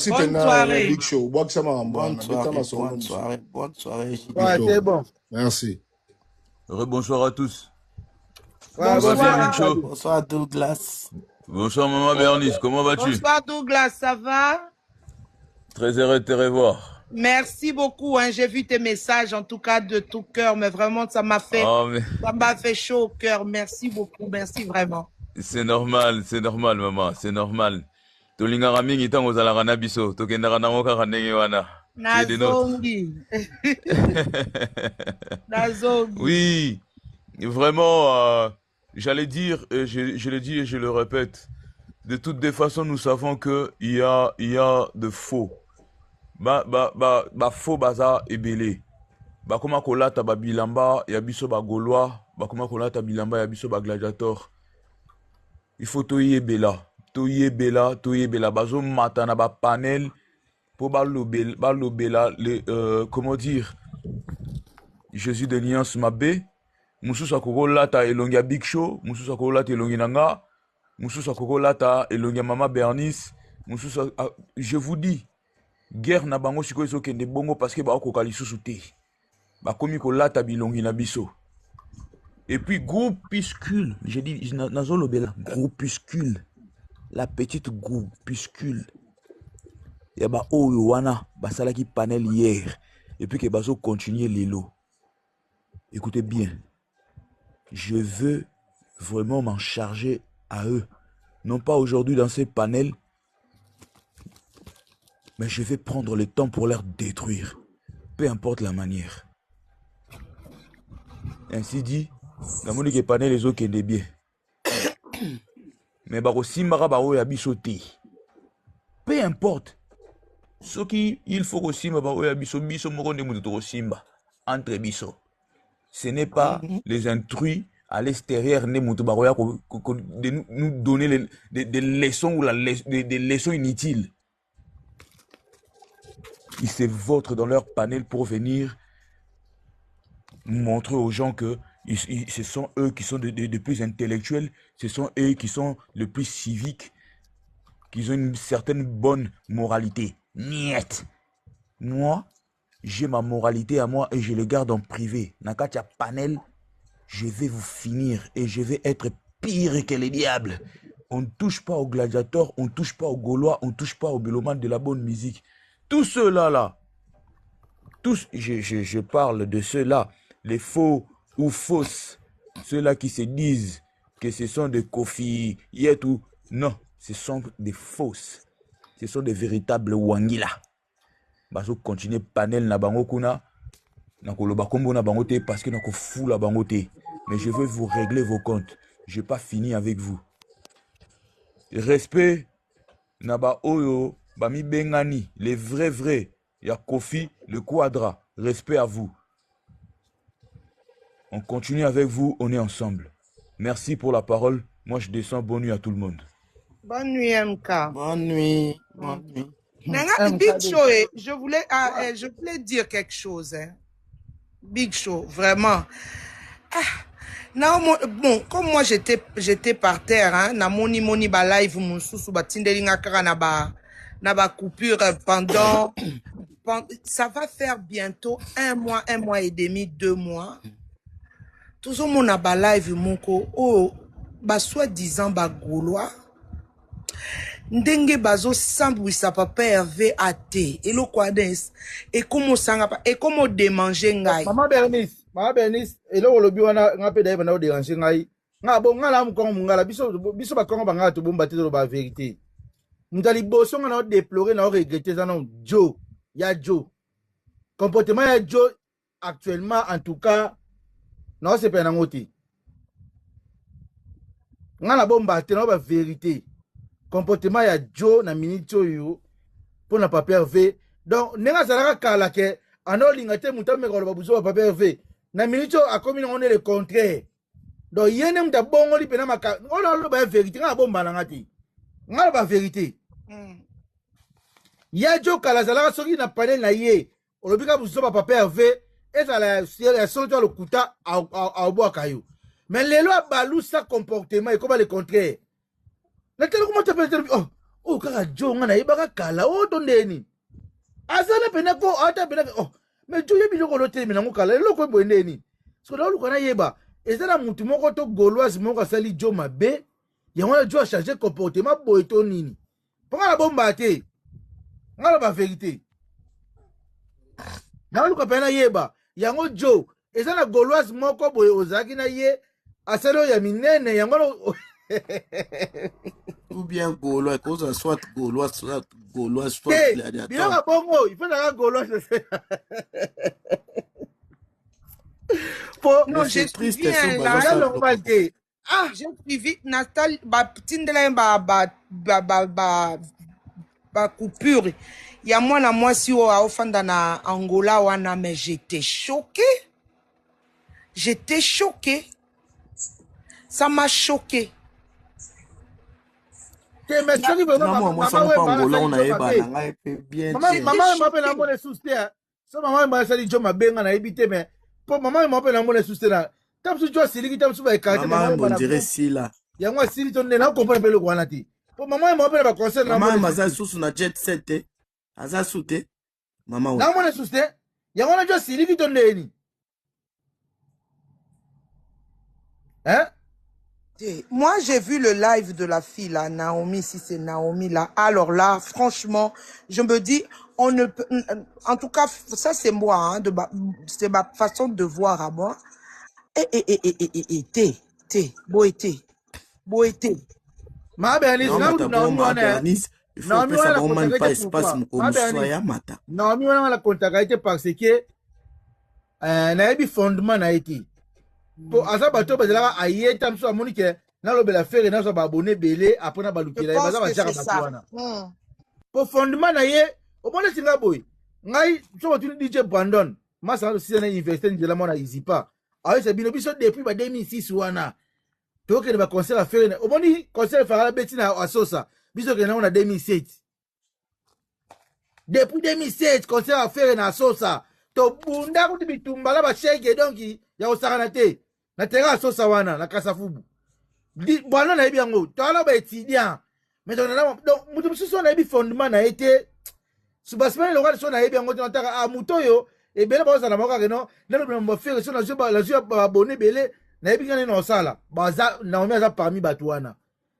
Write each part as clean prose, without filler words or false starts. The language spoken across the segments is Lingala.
Si Bonne t'es soirée. Big Show, bonne soirée, bonne soirée. Ouais, c'est bon. Merci. Bonsoir à tous. Bonsoir. Big Show. Bonsoir Douglas. Bonsoir Maman Bernice, comment vas-tu? Bonsoir Douglas, ça va? Très heureux de te revoir. Merci beaucoup, hein. J'ai vu tes messages en tout cas de tout cœur, mais vraiment ça m'a fait chaud au cœur. Merci beaucoup, merci vraiment. C'est normal maman, c'est normal. Tolingaka mingi ntango ozalaka na biso, tokendaka nango kaka ndenge wana. Nazongi. Nazongi. Oui, vraiment, j'allais dire, je le dis et je le répète, de toutes les façons, nous savons que il y a de faux. Faux baza ebele. Koma kolata ba bilamba ya biso ba Gaulois, koma kolata bilamba ya biso ba gladiator. Il faut toyebela bazo mata na ba panel pour balobela comment dire, Jésus de Alliance Mabe, mususu akokolata elongi ya Big Show, mususu akokolata elongi nanga, mususu akokolata elongi ya Mama Bernice, mususu je vous dis, guerre na bango sikoyo ezokende bongo parce que bakokoka lisusu te. Bakomi kolata bilongi na biso. Et puis groupuscule, j'ai dit nazolobela groupuscule, la petite groupuscule. Ya ba oyo wana basalaki panel hier et puis que bazo continuer lelo. Écoutez bien, je veux vraiment m'en charger à eux. Non pas aujourd'hui dans ces panels, mais je vais prendre le temps pour leur détruire. Peu importe la manière. Ainsi dit, la monique est panel les autres qui est bien. Mais bako simbara bao ya biso te. Peu importe. Ce qui il faut que simba bao ya biso moko de muto simba entre biso. Ce n'est pas les intrus à l'extérieur de nous donner des leçons ou des leçons inutiles. Ils se vautrent dans leur panel pour venir montrer aux gens que ce sont eux qui sont de plus intellectuels, ce sont eux qui sont le plus civiques, qui ont une certaine bonne moralité. Niet. Moi, j'ai ma moralité à moi et je le garde en privé. Nakatia panel, je vais vous finir et je vais être pire que les diables. On ne touche pas aux gladiateurs, on ne touche pas aux Gaulois, on ne touche pas aux bélomanes de la bonne musique. Tous ceux-là, tous, je parle de ceux-là, les faux ou fausses, ceux-là qui se disent que ce sont des Kofi Yetu. Non, ce sont des fausses. Ce sont des véritables wangila. Baso continuer panel na bango kuna, na koloba kombo na bango te parce que na ko fou la bango te. Mais je veux vous régler vos comptes. Je n'ai pas fini avec vous. Respect na ba oyo Bami Bengani, les vrais, il y a Kofi, le Quadra, respect à vous. On continue avec vous, on est ensemble. Merci pour la parole. Moi, je descends. Bonne nuit à tout le monde. Bonne nuit, MK. Bonne nuit. Big Show, je voulais dire quelque chose. Hein. Big Show, vraiment. Bon, comme moi, j'étais par terre, hein, na moni ba live, mon sous ba tindelinga kara na ba coupure pendant ça va faire bientôt 1 mois et demi, 2 mois. Tout le monde a ba live moko ba soi-disant ba Gaulois ndenge bazo sambwisa papa Hervé ate eloko adens et comment sanga et comment démanger ngai Maman Bernice eloko lobi wana ngape dai bana déranger ngai nga bon nga la mkongo mungala biso ba kongo banga to bomba te ba vérité mutali boso nga na déplorer na regretter ça non Joe comportement ya Joe actuellement en tout cas non c'est pas ngoti nga la bomba te na ba vérité comportement ya Joe na minute yo pour na papa Hervé donc nenga zalaka kala ke anolinga te mutame ko ba buzo papa Hervé na minute a commis on est le contraire donc yene mta bongo li pena maka on a ba vérité nga bomba na ngati nga ba vérité ya Joe kala zalaka soki na panel na ye olobika buzo papa Hervé et la soldier le kuta a bois caillou mais lelo a balou sa comportement et comme le contraire. Comment tu peux dire oh kaka jo nga na yebaka kala o to ndeni azana pena ko ata pena oh mais jo yebi loko lote mina ngo kala loko boye ndeni so na loko na yeba ezana mutu moko to gauloise moko asali jo mabe yango na jo a changer comportement boye to nini ponga na bomba te ngala ba vérité na luka pena yeba yango jo ezana gauloise moko boye ozaki na ye asalo ya minene yango ou bien Gaulois, cause soit Gaulois, soit gladiateur. Bien bongo, il faut la Gaulois. Non, j'ai triste, suivi j'ai suivi Natal ba coupure. Il y a moi si au ofanda na Angola wana mais j'étais choqué. J'étais choqué. Ça m'a choqué. Maman m'appelle à mon soutien. Ça maman m'a sali jo mabenga na ebité mais pour maman m'appelle à mon soutien. Tam su jo sili tam su ba ekate maman on dirait si là. Ya moi sili ton na comprendre pe le kwana ti. Pour maman m'appelle ba conseil na maman maza susu na jet set aza soute maman na mon soutien. Ya ngona jo sili ki ton ndeni. Hein? Moi, j'ai vu le live de la fille, là, Naomi, si c'est Naomi, là. Alors là, franchement, je me dis, on ne peut... En tout cas, ça, c'est moi, hein, c'est ma façon de voir à moi. Boété. Ma Bernice, il faut que ça ne pas espace comme soya mata. Naomi, on a la contacté parce que n'a pas fondement n'a été. Pour asa bato bazala aye tam so amoni ke na lobela fere na so ba abonné belé après na balukila baza ba jaka batwana pour fondement na ye o mona singa boy ngai so tu DJ Brandon masa si na investir de la mona izipa aye se bino biso depuis ba 2006 wana to ke ba concert a fere o moni concert fara betina asosa biso ke na on 2007 depuis 2007 concert a fere na asosa to bunda ko bitumba la ba shege donc ya osakana te na tera sosa wana na kasafubu bwana na yebi yango tala ba étudiant mais donc mutu so na yebi fondement na été subasmene lokal so na yebi yango tantaka a mutoyo e bele ba osala moko keno na lo mo faire so na jo ba la jo ba abonné belé na yebi ngane no sala baza Naomi aza parmi batu wana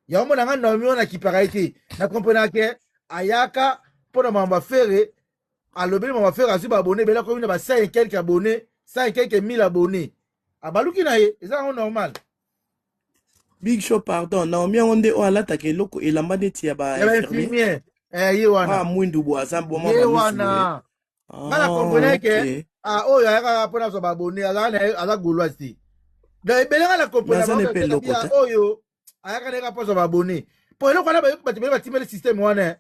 ya mo na nga Naomi wana ki paraité na comprendre que ayaka pour na mamba faire alobeli mamba faire azu ba abonné belé ko ba 5 et quelques abonnés 100 et quelques 1000 abonnés. Abaluki na ye, c'est normal. Big Show, pardon. Naomi onde o alata ke loko elamba neti ya ba infirmier. Ye wana. Ah, mwindu bo azambo mama. Ye wana. Bana comprendre que oh ya ka pona so ba abonné ala Gauloise ti. Da belenga la comprendre que oh yo ayaka ne ka pona so ba abonné. Pour eloko na ba timele système wana.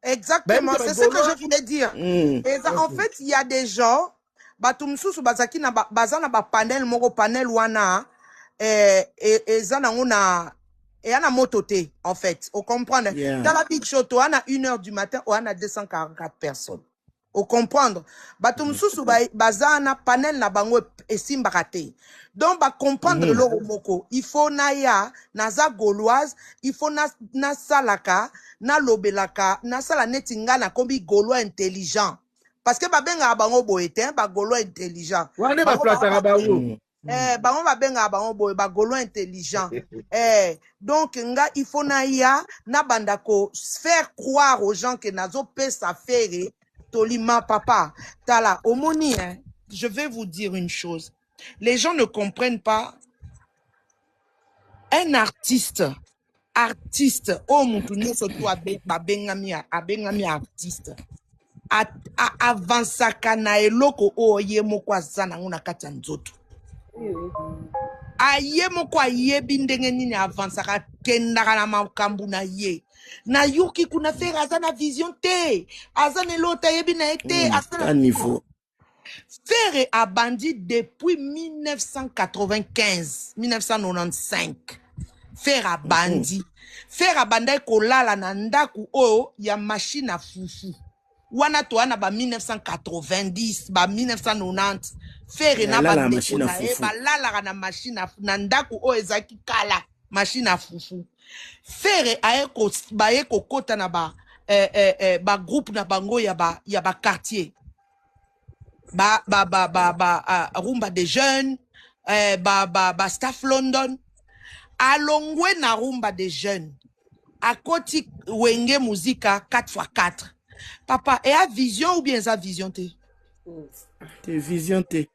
Exactement, c'est ce que je voulais dire. Et ça, en fait, il y a des gens batumsusu bazaki na bazana ba panel moko panel wana ezana ngona et ana mototé en fait au comprendre dans la Big Show à 1h du matin on a 244 personnes au comprendre batumsusu bazana panel na bango esimbakate donc ba comprendre le moko il faut naya naza gauloise il faut na salaka na lobelaka na sala netinga na kombi gaulois intelligent. Parce que babenga bango boyetin ba gaulois intelligent. Wane ba platara bango. Bango babenga bango boy ba gaulois intelligent. Donc nga il faut na ya na bandako faire croire aux gens que nazo pesa faire tolima papa. Tala omoni hein. Je vais vous dire une chose. Les gens ne comprennent pas un artiste oh mutunyo surtout abengami artiste. Avansaka na eloko oye moko azana nguna kati ya nzoto aye moko ayebi ndenge nini avansaka kendaka na makambu na ye na yuki kuna fere azana vision te azana elota ayebi na ete à niveau fere abandi depuis 1995 fere abandi fere abanda kolala na ndaku oyo ya machine à fufu wana to ana ba 1990 ba 1990 fere na ba machine na lala na machine na ndaku o ezaki kala machine à foufou. Faire baye kokota na ba groupe na bango ya ba quartier. Rumba des jeunes, staff London. Alongwe na rumba des jeunes. À côté wenge musica 4x4. Papa, et a vision ou bien sa vision te? Te vision te.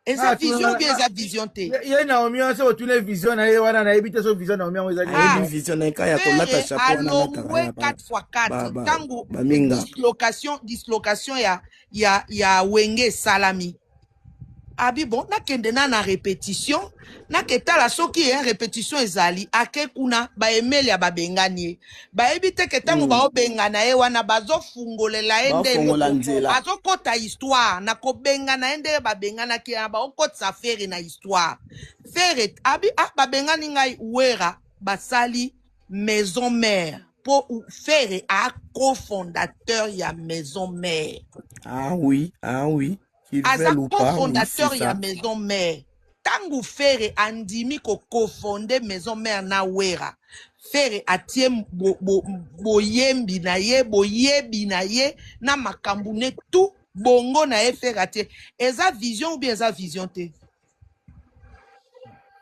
Et sa vision ou bien sa vision te? Yé Naomi, on se retrouve vision na yé wana na éviter son vision Naomi on Ah, vision na kaya ko lata chapeau na alongwe 4x4. Tango dislocation ya wenge salami. Abi bon, na kende na répétition, na ketala soki répétition ezali, ake kuna ba emeli ya babengani. Ba ebite ketango ba obengana ye wana bazo fungolela ende bazo kota histoire, na ko bengana ende babengana ki ba okotsa fere na histoire. Fere abi babengani ngai uera basali maison mère pour faire un cofondateur ya maison mère. Ah oui. Asa cofondateur ya maison mère. Tangu Fere andimi ko cofonder maison mère na wera. Fere atie boyebi na ye na makambune tout bongo na ye Fere atie. Eza vision ou bien eza vision te?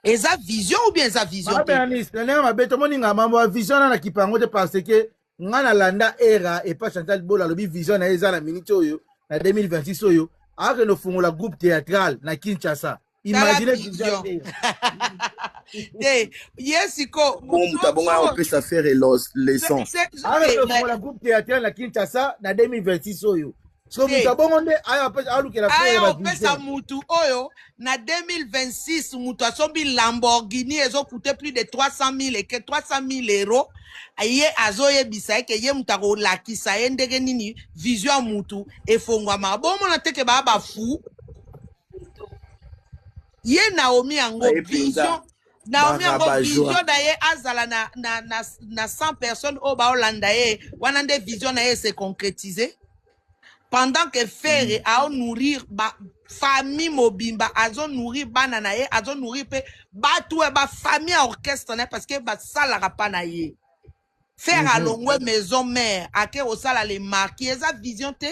Eza vision ou bien eza vision te? Anis, nanga mabeto moninga mambo vision na kipango te parce que ngana landa era et pas Chantal Bola lobi vision na eza na minute oyo na 2026 oyo. Avec nos fonds la groupe théâtral na Kinshasa. Imaginez vision. Yesiko. Bon, on peut ça faire les sons. Avec nos fonds la groupe théâtral na Kinshasa na 2026 oyo. So mutabongo nde aya aluke la faire la pesa mutu oyo na 2026 mutu asombi Lamborghini ezo coûter plus de 300 000 et que 300 000 euros. Aye azoye bisa ke ye mutako lakisa ye ndenge nini vision mutu efongwa mabomo na teke ba fou ye Naomi yango vision da ye azala na 100 personnes au ba Holanda ye wana nde vision na ye se concrétiser pendant que Fere a nourrir ba famille mobimba azo nourrir bana na ye azo nourrir pe ba tout ba famille orchestre na parce que ba sala pa na ye. Faire alongwe maison mère, ake osala les marquis, eza vision te,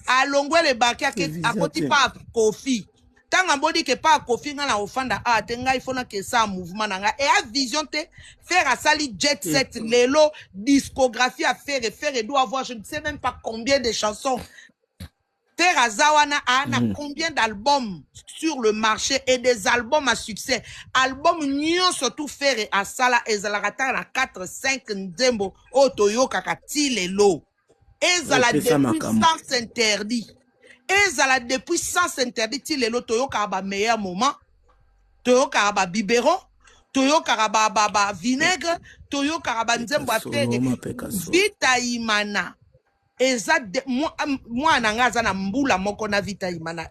alongwe le baki ake akoti pa kofi. Tanga mbodi ke pa kofi nga na ofanda tenga ifona ke sa mouvement nga. Et a vision te, faire asali jet set, lelo, discographie à faire doit avoir je ne sais même pas combien de chansons. Faire azawana a combien d'albums sur le marché et des albums à succès. Album nyon surtout faire à sala ezalarata na 4-5 ndembo otoyo kakati lelo. Ezala depuis sans interdit. Ezala depuis sans interdit ti lelo toyo karaba meilleur moment. Toyo karaba biberon. Toyo karaba vinaigre. Toyo karaba ndembo a faire. Vita imana. Moi nangaza na mbula moko na Vita Imana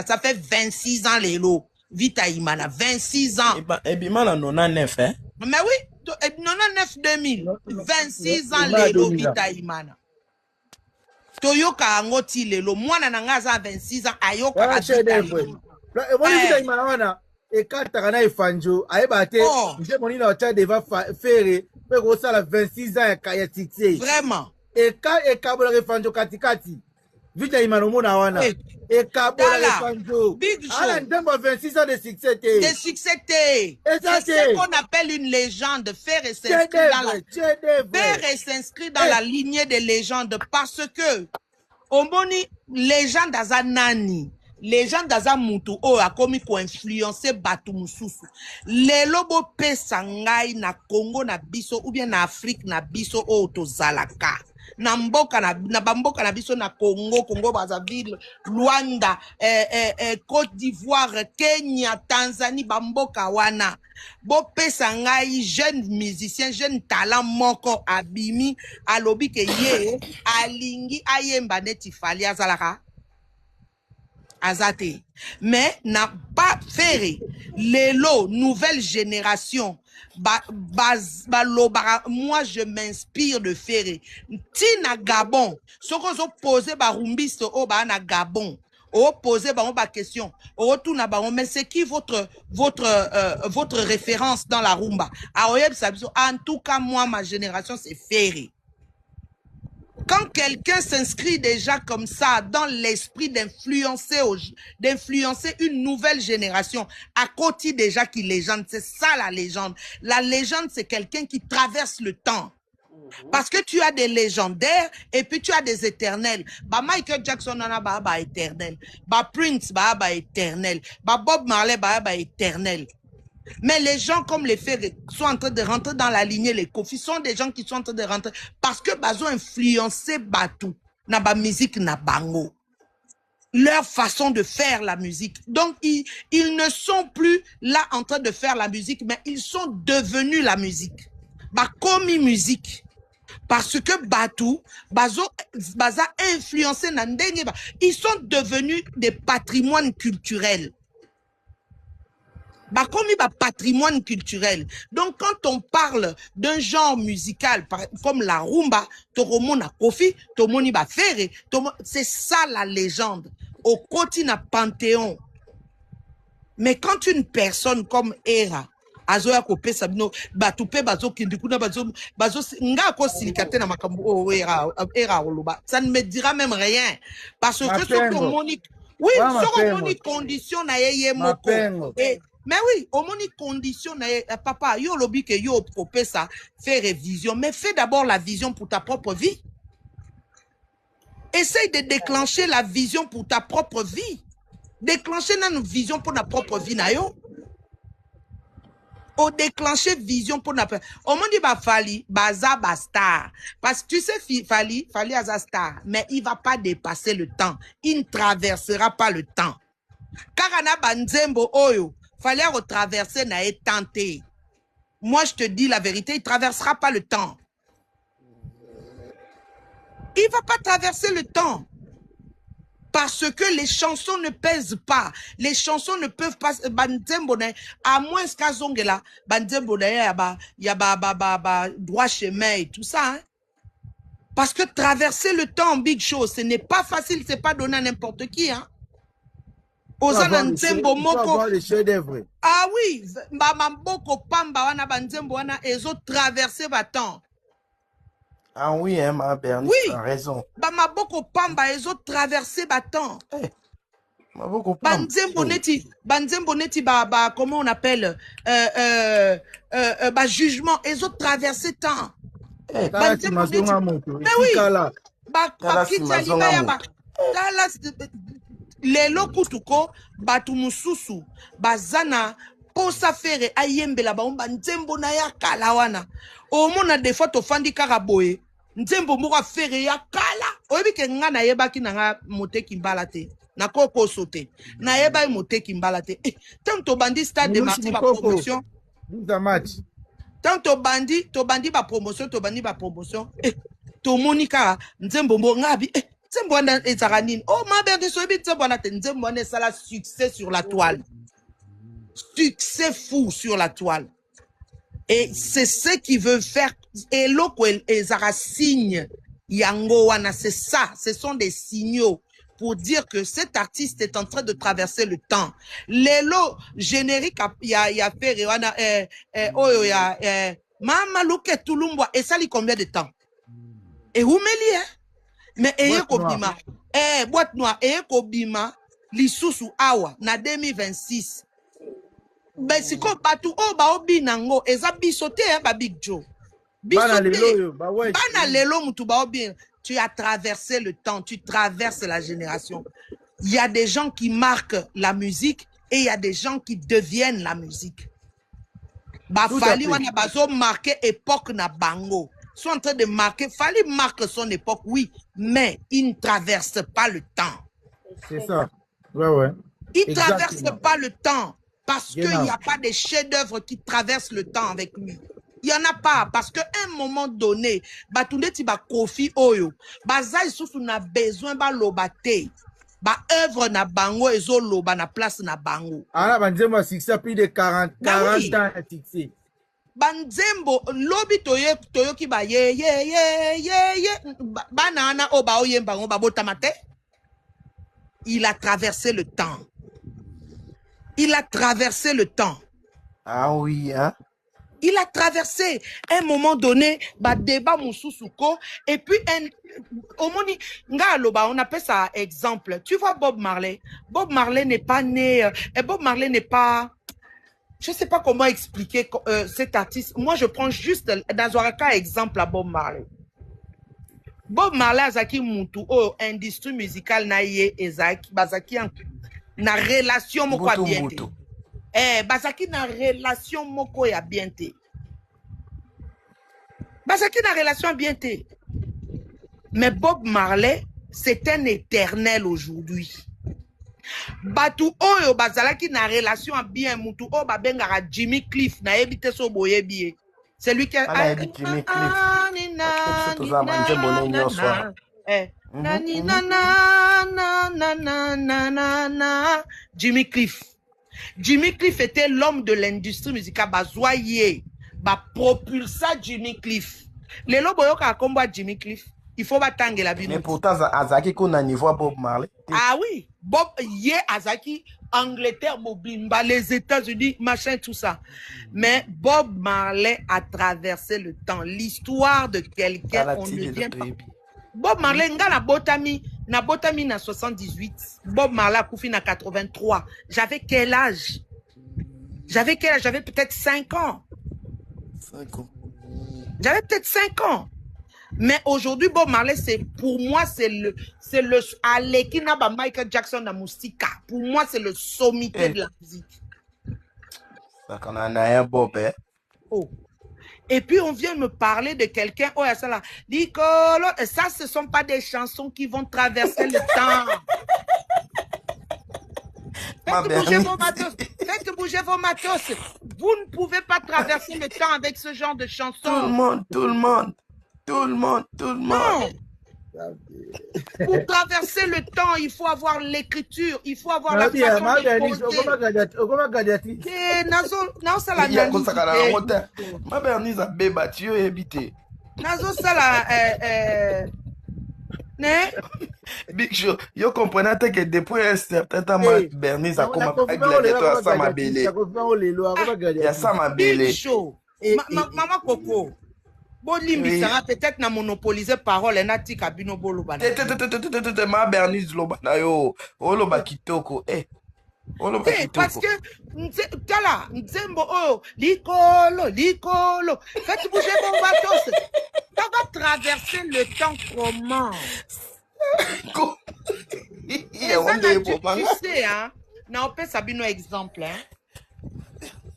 ça fait 26 ans lelo Vita Imana 26 ans et bimana 99 hein mais oui 99 2000 26 ans lelo Vita Imana toyoka angoti lelo mwana nangaza 26 ans ayoka Vita Imana wana ekataka na efanjo ayeba te nje monina ocha deva faire pe ko sala 26 ans ya titi vraiment Ekabola refanjo katikati. Vita Imana mona wana. Ekabola refanjo. Big Show. Ala ndembo 26 ans de succès te. De succès te. C'est ce qu'on appelle une légende. Faire s'inscrit dans la lignée des légendes parce que Omoni légende azanani. Légende aza mutu o akomi ko influencer batu mususu. Lelo bo pesa ngai na Congo na biso ou bien na Afrique na biso o tozalaka. Na mboka na bamboka na biso na Congo Brazzaville, Luanda, Côte d'Ivoire, Kenya, Tanzanie, bamboka wana. Bo pesa ngai jeune musicien, jeune talent moko abimi alobi ke ye alingi ayemba neti fali azalaka. Azate. Mais n'a pas fait l'élo, nouvelle génération. Moi, je m'inspire de Ferré. Tina Gabon. Ce qu'on a posé, Rumbisto, na Gabon. oh poser ba question, oh tout na ba mais c'est qui votre référence dans la rumba? En tout cas moi ma génération c'est Ferré. Quand quelqu'un s'inscrit déjà comme ça dans l'esprit d'influencer une nouvelle génération, à côté déjà qui légende, c'est ça la légende. La légende, c'est quelqu'un qui traverse le temps. Parce que tu as des légendaires et puis tu as des éternels. Bah Michael Jackson en a bah éternel. Bah Prince bah éternel. Bah Bob Marley bah éternel. Mais les gens comme les Ferré sont en train de rentrer dans la lignée, les Kofi sont des gens qui sont en train de rentrer parce que ils ont influencé Batou, na ba musique na bango. Leur façon de faire la musique. Donc, ils ne sont plus là en train de faire la musique, mais ils sont devenus la musique. Komi musique. Parce que Batou, baza influencé na ndenge, ils sont devenus des patrimoines culturels. Comme patrimoine culturel. Donc, quand on parle d'un genre musical, comme la rumba, Toromona Kofi, Tomoni ba Ferré, c'est ça la légende. Au côté na Panthéon. Mais quand une personne comme Era, Azoya Kopé Sabino, Batoupe Bazo Kindikuna Bazo, nga ko silikate na makambo Era Oloba. Ça ne me dira même rien. Parce que ce monique, oui, ce monique condition na yeye moko. Mais oui, au moins condition, papa, yo lobby que yo propose ça, faire révision, mais fais d'abord la vision pour ta propre vie. Essaye de déclencher la vision pour ta propre vie. Déclencher une vision pour ta propre vie, nayo. Au déclencher vision pour ta propre vie. Au moins dit Fali, baza star. Parce que tu sais, Fali a star, mais il va pas dépasser le temps. Il ne traversera pas le temps. Karana Banzembo Oyo. Fallait retraverser n'a tenté. Moi, je te dis la vérité, il ne traversera pas le temps. Il ne va pas traverser le temps. Parce que les chansons ne pèsent pas. Les chansons ne peuvent pas... À moins qu'à Zongela, il y a droit chemin et tout ça. Hein? Parce que traverser le temps en big show, ce n'est pas facile, ce n'est pas donné à n'importe qui. Hein? Ah oui, Bamamboko Pamba wana banzembo wana ezo traverser baton. Ah oui, hein, ma Bernice, oui. Tu as raison. Bamamboko Pamba ezo traverser baton. Banzembo neti comment on appelle jugement ezo traverser temps. Banzembo neti. Mais oui. Lelo kutuko batu mususu bazana posa fere ayembela baomba nzembo na ya kala wana omona des fois to fandi karaboye nzembo moko fere ya kala oyebi ke nga na yebaki na nga moteki mbala te na koko sote na yeba moteki mbala te tant to bandi stade de Martyrs ba promotion tant to bandi ba promotion to monika nzembo mbo ngabi oh, ma belle de ça succès sur la toile. Succès fou sur la toile. Et c'est ce qui veut faire. Et l'autre, et signe Yango wana, c'est ça. Ce sont des signaux pour dire que cet artiste est en train de traverser le temps. L'élo générique, il y a fait, Mama Luke Touloumboa, et ça, il combien de temps? Et où me hein? Mais eye kobima boîte noire eye kobima lisusu awa na 2026 ben siko batu o ba obi nango eza bisote ba Big Joe bana lelo mutu ba obi. Tu as traversé le temps, tu traverses la génération. Il y a des gens qui marquent la musique et il y a des gens qui deviennent la musique. Ba fali wana bazo marquer époque na bango. Sont en train de marquer. Fali marque son époque, oui, mais il ne traverse pas le temps. C'est ça. Ouais. Il ne traverse pas le temps parce qu'il n'y a pas de chefs-d'œuvre qui traversent le temps avec lui. Il n'y en a pas parce qu'à un moment donné, Batuneti ba Kofi Oyo, Bazaï Sousou n'a besoin de l'obate. Ba œuvre na bango ezo loba na place na bango. Ah là, Banzembo succès plus de 40 ans à succès. Banzembo lobi toyoki ba ye banana o ba oyemba ngo ba botamate il a traversé le temps. Il a traversé le temps. Ah oui, hein? Il a traversé un moment donné, débat Moussousouko, et puis on appelle ça exemple. Tu vois Bob Marley. Bob Marley n'est pas né, et Bob Marley n'est pas, je ne sais pas comment expliquer cet artiste. Moi, je prends juste Nazwaraka exemple à Bob Marley. Bob Marley azaki mutu industrie musicale na ye ezaki bazaki na relation moko ya bien te. Bazaki na relation moko ya bien te. Bazaki na relation bien te. Mais Bob Marley, c'est un éternel aujourd'hui. Batu oyo bazalaki na relation bien mutu o babengara Jimmy Cliff na ebite so boyebi. C'est lui qui a Jimmy Jimmy Cliff. Jimmy Cliff était l'homme de l'industrie musicale bazoyer ba propulsa Jimmy Cliff. Les loboyoka a combat Jimmy Cliff. Il faut batangue la bino. Mais pourtant Azaki qu'on a niveau Bob Marley. Ah oui, Bob Ye Azaki Angleterre, Mobimba, les États-Unis, machin, tout ça. Mais Bob Marley a traversé le temps. L'histoire de quelqu'un, on ne vient pas. Bob Marley, na botami na 78. Bob Marley a koufi na 83. J'avais quel âge? J'avais peut-être 5 ans. 5 ans. J'avais peut-être 5 ans. Mais aujourd'hui, Bob Marley, pour moi, c'est le Alekina ba Michael Jackson na Moustika. Pour moi, c'est le sommité de la musique. Ça qu'on a un Bob, hein? Oh. Et puis, on vient me parler de quelqu'un. Oh, ça là. Nicolo, ça, ce ne sont pas des chansons qui vont traverser le temps. Faites bouger vos matos. Faites bouger vos matos. Vous ne pouvez pas traverser le temps avec ce genre de chansons. Tout le monde. Non. Pour traverser le temps, il faut avoir l'écriture, il faut avoir la façon de Big Show, yo comprenez que depuis un certain temps, Bernice a commencé à gladiateur à Samabélé. Il y a Samabélé. Big Show, Maman Coco. Bolimbisanga peut-être na monopoliser parole et na tika bino bolo bana. Ma Bernice lobana yo, oloba kitoko parce que tala nzembo oh likolo faites bouger vos bateaux. Ça va traverser le temps comment? Tu sais hein, na opé sabino exemple hein.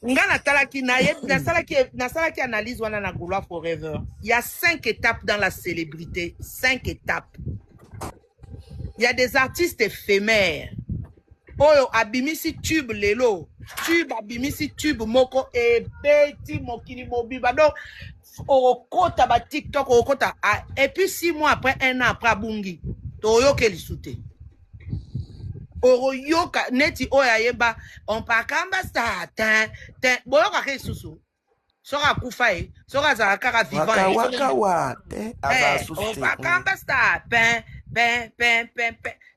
Nga nasalaki analyse wana na Goulois Forever. Il y a 5 étapes dans la célébrité. 5 étapes. Il y a des artistes éphémères. Oyo abimisi tube lelo. Tube abimisi tube moko et beti mokini mobiba. Donc, okota ba TikTok, okota. Et puis 6 mois après, 1 an après Bungi. Toyo ke lisute. Oroyoka neti oya yeba on pakamba sta ten boyoka ke susu sora kufa sora za kaka vivant on pakamba sta pen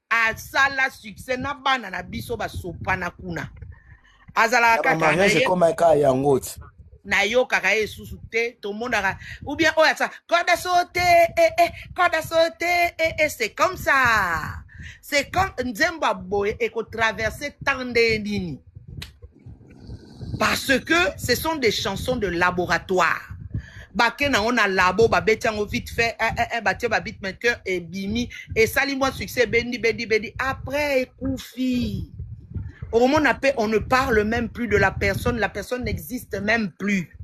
asala succès na bana na biso ba sopana kuna azala kaka mariage comme ka yango na yoka ka susu te to mondaka ou bien oya ça corde sauter c'est comme ça. C'est comme Nzemba Boye et qu'on traversait tant d'ennemis. Parce que ce sont des chansons de laboratoire. Bakena on a labo ba betiango vite fait batie ba beatmaker et bimi et salimoi succès bendi après Koufi. Au moment on ne parle même plus de la personne n'existe même plus.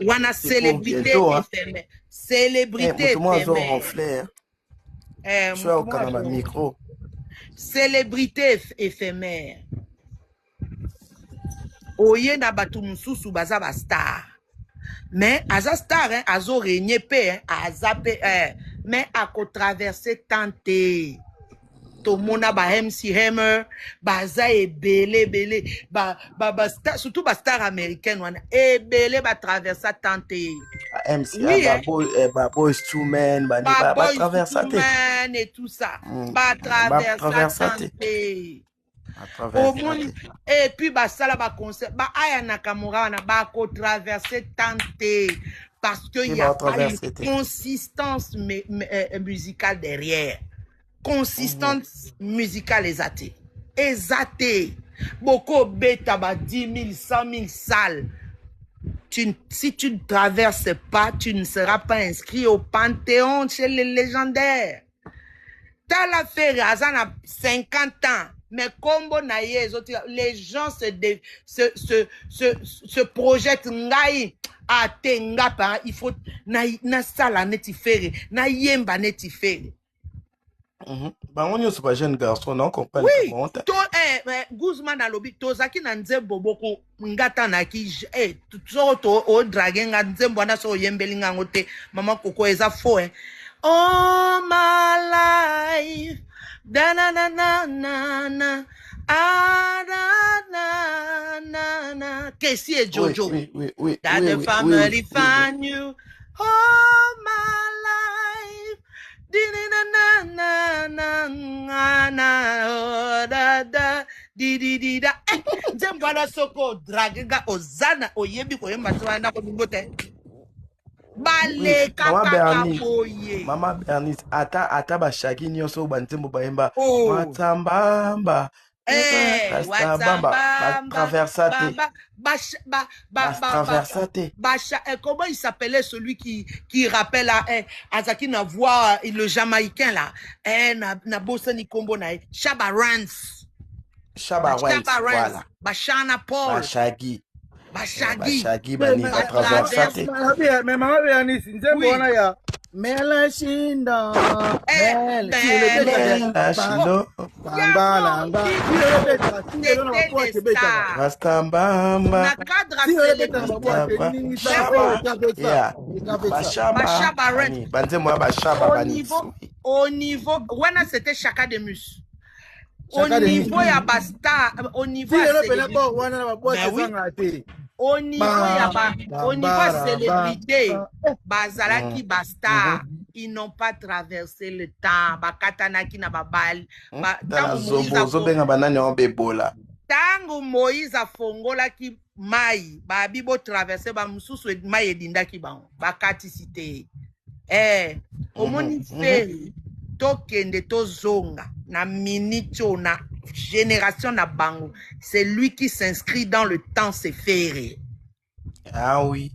Wana célébrité éphémère. Célébrité éphémère. Micro. Célébrité éphémère. Oye na batu mususu baza ba star. Mais aza star hein, azo régné pe hein, azape mais à ko traverser tante. To mona ba MC Hammer, baza ebele ba star, surtout ba star américaine wana ebele ba traverser tante. MC oui, Boys to Men, ba traverser nanani et tout ça. Ba traversa tante. Et puis ba sala ba concert ba aya Nakamura wana ba ko traverser tante parce que il y a pas une consistance musicale derrière. Consistance musicale exatée. Beaucoup bêta ba 10 000, 100 000 salles. Si tu ne traverses pas, tu ne seras pas inscrit au panthéon chez les légendaires. T'as la fait à 50 ans, mais combo naïe, les gens se projettent ngai à tenga, il faut na sala neti faire, na yemba neti faire. On est pas jeune garçon, non, comprend. Oui, Guzman a lobby, Tozaki na nzembo boko ngata na ki to o drague nga nzembo na so yembelinga ngote mama koko eza fo all my life da na na na na na na Kesi et Jojo oui, that the family find you all my life Jambana soko dragega ozana oyebi ko yemba twana ko bingote bale kaka boye Mama Bernice ata ba shaki nyoso bantembo bayemba matambamba comment il s'appelait celui qui rappelle Azaki na voix le Jamaïcain là na bossa ni kombo na Shaba Rance voilà Bashana Paul Bashagi bani traversate mais Mama Bernice nzembo wana ya Melashinda Melashindo Bambalanga Rastambamba au niveau wana c'était Chaka Demus au niveau ya basta au niveau au niveau célébrité bazalaki basta ils n'ont pas traversé le temps bakatanaki na babali tango Moïse afongolaki mai babibo traverser ba mususu mai edindaki bango bakati cité omoni feri tokende tozonga na minito na génération na bango, c'est lui qui s'inscrit dans le temps, c'est Ferré. Ah oui.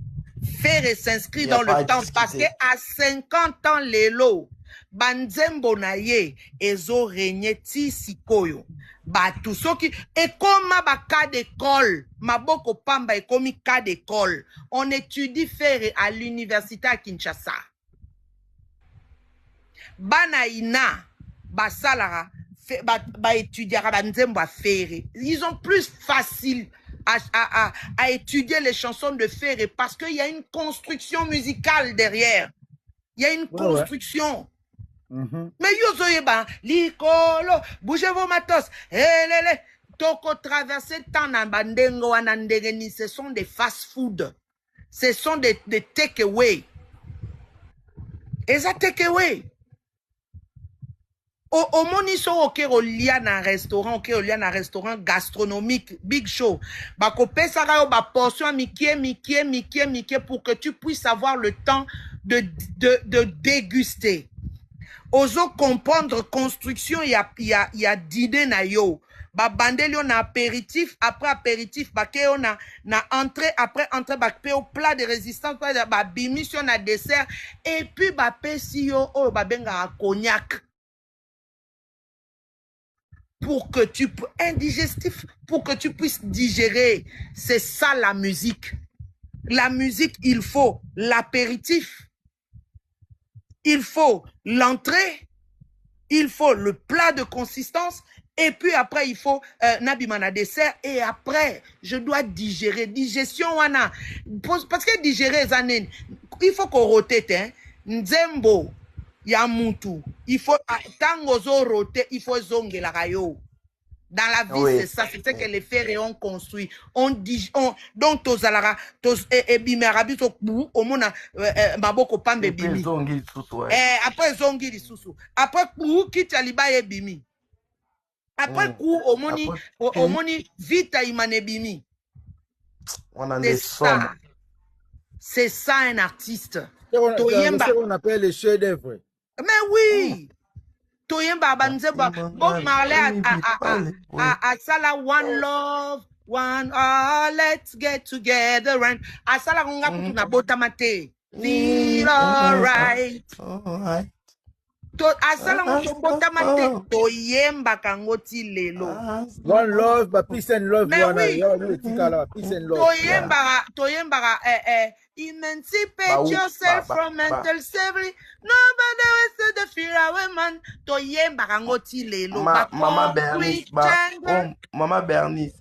Ferré s'inscrit dans le temps parce que à 50 ans lelo banzembo na ye ezo régné ti sikoyo batu soki et comme ba cas d'école maboko pamba et comme cas d'école on étudie Ferré à l'université à Kinshasa banaina basalara ba étudiera banzembo a Ferré. Ils ont plus facile à étudier les chansons de Ferré parce qu'il y a une construction musicale derrière. Il y a une construction. Mais yozoyeba likolo bougez vos matos elele toko traverser tant na bandengo wana ndengeni, ce sont des fast food, ce sont des take away. Et ça take away au moniso okero lia na restaurant okero lia na restaurant gastronomique Big Show bako pesa ka yo ba portion mikie pour que tu puisses avoir le temps de déguster. Ozo comprendre construction y a dîner na yo ba bandelio na apéritif, après apéritif ba ke na entrée, après entrée ba pe au plat de résistance ba bimission na dessert et puis ba pesi yo o ba benga cognac pour que tu indigestif pour que tu puisses digérer. C'est ça la musique. La musique, il faut l'apéritif, il faut l'entrée, il faut le plat de consistance et puis après il faut nabimana dessert et après je dois digérer. Digestion wana parce que digérer zanen il faut qu'on rotate nzembo ya mutu il faut tango zo rote il faut zongela kayo Dans la vie, Oui. c'est ça. C'est ce que les ferrés ont construit. On dit, donc, tozalara, bimera, biso, au mona, maboko pambe Et puis, bimi. ils ont dit tout, ouais. Après, zongi li susu. Après, quitte aliba e bimi. Après, omoni, vita imane bimi. On en C'est est sombre. ça. C'est ça, un artiste. C'est ce qu'on appelle les chefs-d'œuvre. Mais oui. Toyemba banzeba Bob Marley a sala one love let's get together and asala kunga kutu na bota mate feel alright to asala kunga bota mate toyemba kangoti lelo one love but peace and love mais oui peace and love toyemba emancipate yourself from mental slavery. Nobody will say the fear of man. Toyemba kangoti lelo. Mama Bernice,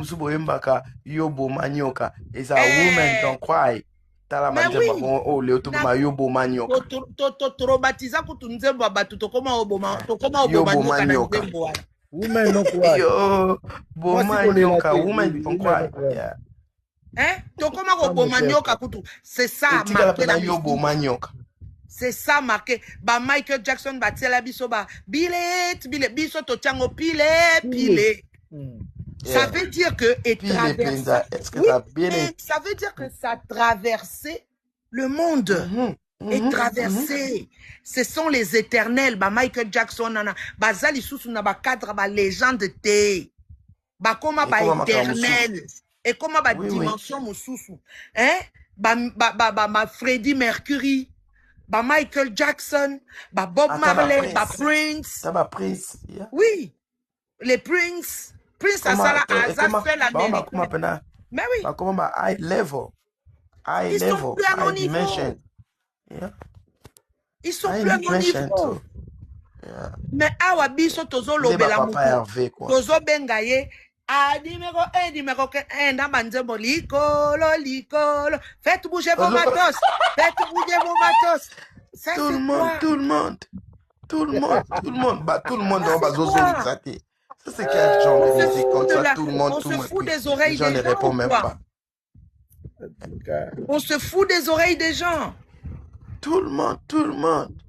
subo yembaka yobo manyoka. Is a woman don't cry. Tala manje oh leo tu ma yobo manyoka. To batiza kutunzembo abatu tokoma oboma manyoka. Women no cry. Yo, bo manyoka, women don't cry. Yeah. Tokoma oboma manyoka kutu. C'est ça marqué dans yobo manyoka. C'est ça marqué. Ba Michael Jackson ba tela biso ba bile biso to tiango pile. Ça veut dire que ça veut dire que ça traversait le monde. Et traversé. Ce sont les éternels. Ba Michael Jackson nana ba zali susu na ba cadre ba légende te. Ba koma ba éternel. Et comment ba dimension mususu. Ba Freddie Mercury. Ba Michael Jackson, ba Bob Marley, ba Prince. Ça va Prince. Yeah. Oui. Les Prince. Prince a ça fait l'Amérique. Mais oui. Comment ba high level. Ils sont plus à mon niveau. Yeah. Ils sont plus à mon niveau. Yeah. Mais awa biso tozo lobela muko. Tozo bengaye. Numéro 1, dans Banzembo, licolo. Faites bouger vos matos. Ça, tout le monde. Bah, tout le monde dans Bazozo. Ça, c'est quel genre de musique comme ça? Tout le monde. On se fout des oreilles des gens. Les gens ne répondent même pas. On se fout des oreilles des gens. Tout le monde.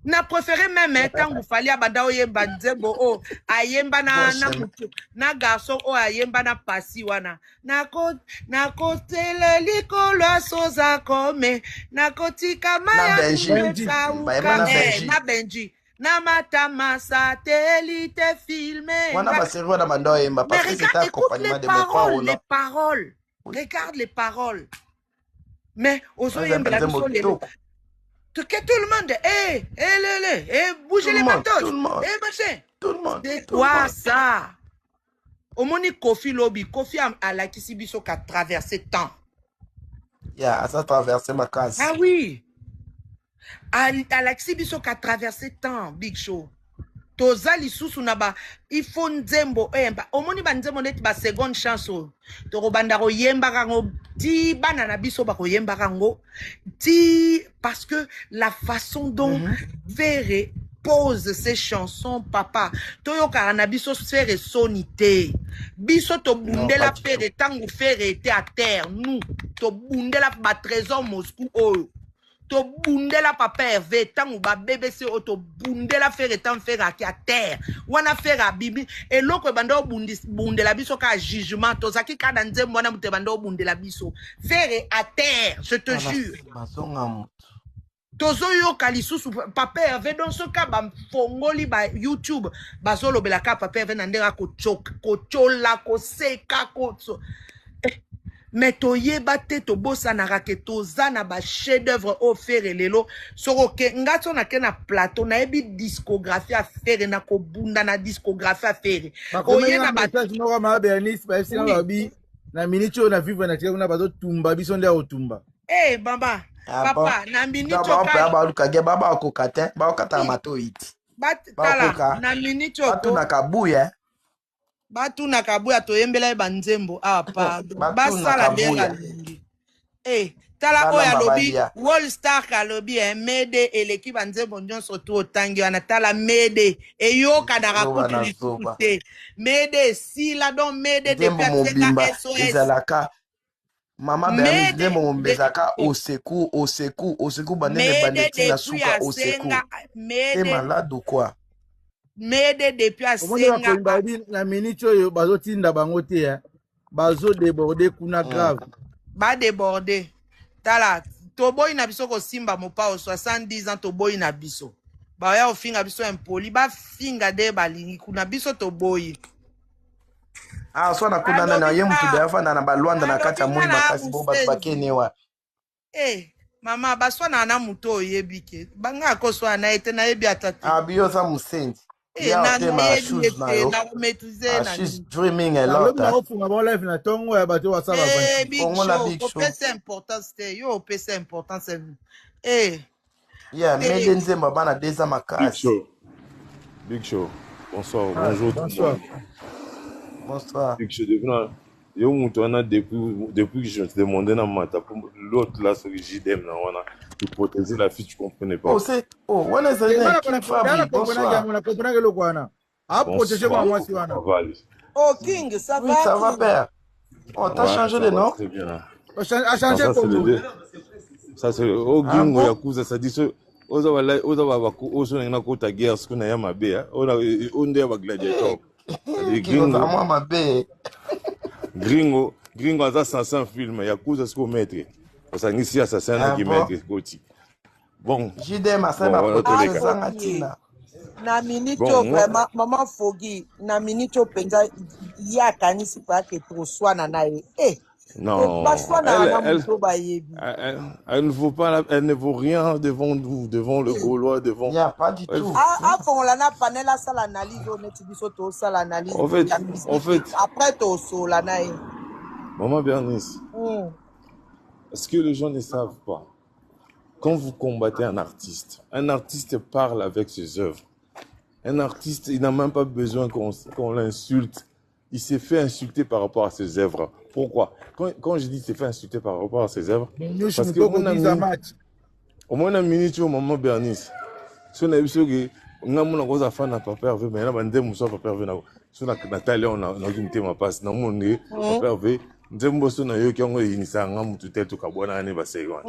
Na préféré même quand vous fallait abanda oyemba nzembo ayemba na garçon ayemba na pasi wana na kotele likolo soza kome na kotika maya na Benji na matama satellite filmé wana ba série wana banda oyemba parce que c'est accompagnement de mes parents. Les paroles. Regarde les paroles. Mais ozoyemba la biso que tout le monde, bougez les matos, machin. Tout le monde. C'est quoi ça? Omoni Kofi Lobby, Kofi a la Kisibiso qui a traversé temps. Yeah, ça a traversé ma case. Ah oui. À la Kisibiso qui a traversé temps, Big Show. Tozali susu naba, il faut nzembo, omoni ba nzembo neti ba seconde chance. Toro bandaro yemba rango, ti banana biso bako yemba rango, ti, parce que la façon dont Ferré pose ses chansons, papa, toyo karana biso Ferré sonité, biso to bundela Ferré, tango Ferré était à terre, nous, to bundela ba trésor Moscou, to bundela papa Hervé tangu ba BBC to bundela Ferré tan Ferré qui à terre wana Ferré bibi et loko bando bundela biso ka jugement to zaki ka danze mwana mute bando bundela biso Ferré à terre je te jure tozo yo kalisusu papa Hervé dans ce cas ba fongoli ba YouTube ba solo belaka papa Hervé nandera ko chola ko seka ko mais toyeba te to bossa na raketo zana ba chef d'œuvre au Ferré lelo soko ke ngato na ke na plateau na ebi discographie à Ferré na ko bunda na discographie à Ferré oye na message moko ma Bernice ba sina babi na minute na vivre na tia na bazo tumba biso ndia otumba baba papa na minute ka ba lukage baba ko kate ba okata mato iti batala na minute ko na kabuya batu na kabuya toyembela banzembo pa basala bela lingi Tala oya lobby, Wall Star ka lobby, Mede et l'équipe anze bonjon surtout otangi wana tala Mede et yo kadara kutu lisukute. Mede si la don Mede depuis asenga SOS. Ezalaka Mama Bernice Ndembo Mombezaka au secours bandene bandeti na suka au secours. T'es malade ou quoi? Mede depuis asenga. Na minute yo bazo tinda bango te ya. Bazo déborder kuna grave. Ba déborder. Tala, toboy na biso ko simba mopa au 70 ans toboy na biso. Ba ya ofinga biso impoli, ba finga de balingi kuna biso toboy. Ah, so na kuna na ye mutu da yafa na balwanda na kati ya moni makasi bo bakene wa. Mama baswa na mutu oyebike. Banga ko so na ete na yebi atatu. Ah, biyo sa musendi. Yeah, she's dreaming a lot. C'est important, c'est yo, c'est important, c'est yeah, Mede Nzembo bana deza makasi. Big Show. Bonsoir, bonjour. Bonsoir. Bonsoir. Big Show, depuis que je te demandais dans ma tape, l'autre là, c'est le JDM, pour protéger la fille, tu comprenais pas. Oh, c'est. Oh, on est King Fabrice. Bonsoir. Oh, King, ça va? Oui, ça va, père. Oh, t'as changé le nom? Très bien. A changé comme ça, c'est. Oh, Gingo Yakuza, ça dit ce. Oza oso na kota guerre ce qu'on a ma bé on est avec gladiateur gringo aza assassin film Yakuza ce qu'on mettre parce que ici assassin na qui mettre koti bon JDM asema protéger sangatina na minito vraiment maman Fogi na minito penza ya kanisi pa ke trop swana na ye non, elle ne vaut pas, elle ne vaut rien devant nous, devant le Gaulois, devant. Il n'y a pas du tout. En fait, après Maman Bernice, est-ce que les gens ne savent pas? Quand vous combattez un artiste parle avec ses œuvres. Un artiste, il n'a même pas besoin qu'on l'insulte. Il s'est fait insulter par rapport à ses œuvres. Pourquoi? Quand je dis s'est fait insulter par rapport à ses œuvres, parce que au moins une minute au moment Bernice, si on a vu que on a mon gros affaire n'a pas perdu, mais là on a mon pas perdu na sur la Nathalie on a une thème à passer na mon nez pas perdu. Nzembo so na yo ki ngo inisa nga mutu tetu kabona ne basegwa.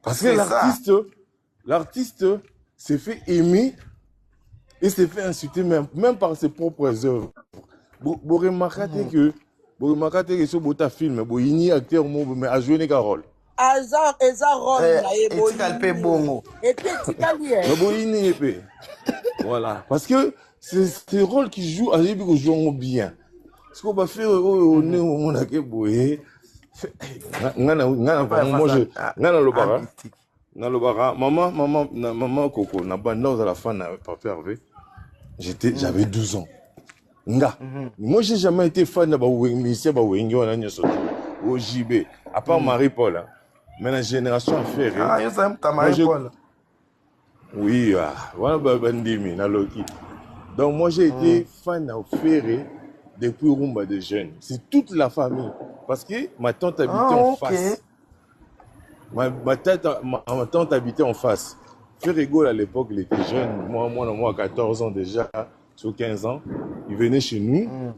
Parce que l'artiste s'est fait aimer et s'est fait insulter même par ses propres œuvres. Vous remarquez que ce beau film, il acteur mais a joué un rôle. Voilà, parce que c'est ce rôle qui joue à l'époque joue bien. Ce qu'on va faire au nez au monde qui boye. Maman Coco, na banda à la fin na Papa Hervé. J'avais 12 ans. Moi, j'ai jamais été fan de au JB, à part Marie-Paul. Mais la génération a fait. Ah, il y a Marie-Paul. Oui, voilà, Bandimi, Naloki. Donc, moi, j'ai été fan de Ferré depuis Rumba de jeunes. C'est toute la famille. Parce que ma tante habitait en face. Ma tante habitait en face. Ferré à l'époque, il était jeune. Moi, à 14 ans déjà. Sur 15 ans, il venait chez nous.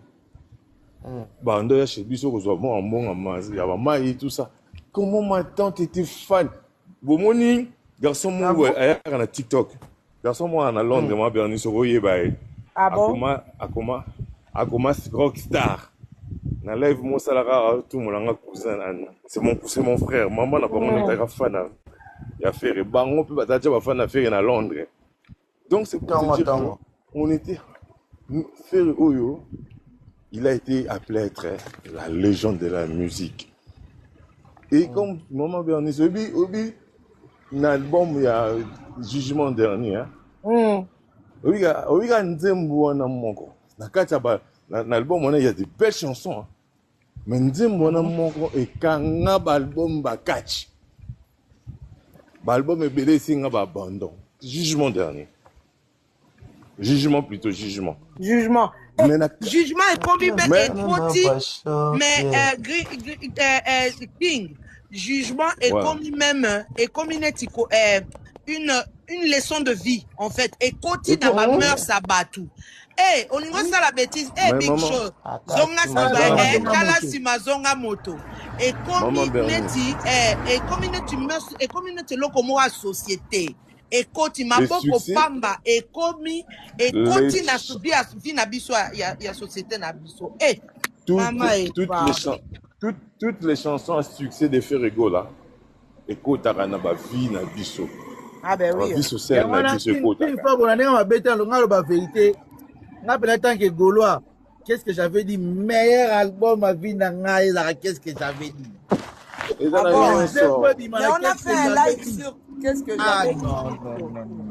On a chez lui, il y avait tout ça. Comment ma tante était fan. Bon, garçon, moi, à TikTok. Garçon, moi, à Londres, moi, Bernice, Akoma, rockstar. Na live, moi, Salara, tout le monde, cousin. C'est mon frère. Maman n'a pas fan. Il a fait bango, puis il fan à Londres. Donc, c'est pour te dire on était. Ferré Oyo, il a été appelé à être la légende de la musique. Et comme Maman Bernice, Obi, l'album, il y a Jugement dernier. Obi, il y a Nzembo na monko. L'album, il y a de belles chansons. Mais Nzembo na monko et kanga album bakach. L'album est belé, c'est un abandon. Jugement dernier. Jugement plutôt, jugement. Jugement. Jugement est promis, mais King. jugement est Ouais. comme même, et comme une leçon de vie, en fait. Et côté dans ma mère, ça bat tout. Eh, on y voit ça la bêtise. Eh, Mais big maman. show. Zonga Maman, siba, eh, maman, kala moto. sima zonga moto. Et comme Maman Bernice. neti, et comme neti mers, et comme neti loko mo a société. Et côté ma Le boko succès. pamba, et côté Les na ch- subi a vie na biso, ya société na biso. Eh, toutes, maman est toutes, pas. les toutes les chansons à succès de Ferrego là. Écoute, na ba vie na biso. Ah ben Ba oui. vie sociale na Wana biso écoute. une fois qu'on a ma bête en longueur la vérité. N'a pas tant que Gaulois. Qu'est-ce que j'avais dit? Meilleur album à vie n'angaï là. Qu'est-ce que j'avais dit? Et dans Ah la bon? chanson, Mais on a fait un live sur qu'est-ce que Ah j'avais non, dit.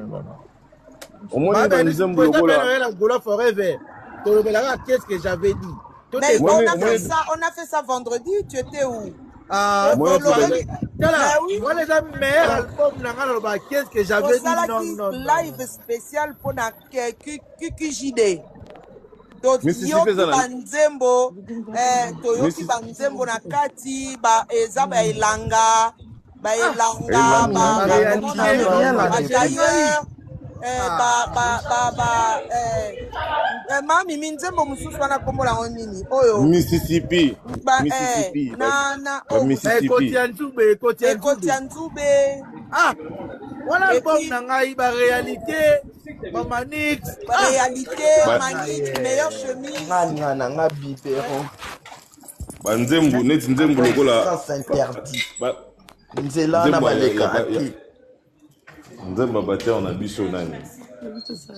non. au moins dans les hommes de là. Gaulois Forever. Qu'est-ce que j'avais dit? Tout Mais est Moi, on mais- a moi, fait ça, vendredi, tu étais où? Ah, Moi, Golo, je- mais oui. Moi, les meilleurs albums n'angaï qu'est-ce que j'avais dit? Tosalaki Non. live spécial pour na QQJD. Mississippi Yoki ezala- banzembo, toyoki Mississippi- banzembo na kati, eza elanga, Elanga. d'ailleurs, mami minzembo mususu wana kombo lango nini oyo Mississippi. ba Mississippi. na Mississippi. Ekoti ya Nzube. Ah, voilà Et album puis- n'angaï ba réalité. Ba Manix. réalité Bah- Manix meilleure chemise Nga bipero. Banzembo, net nzembo lokola. Sens interdit. Ba- Nzela na Nzembo ya- baleka ya- ya- ati. Nzembo bater na biso nani.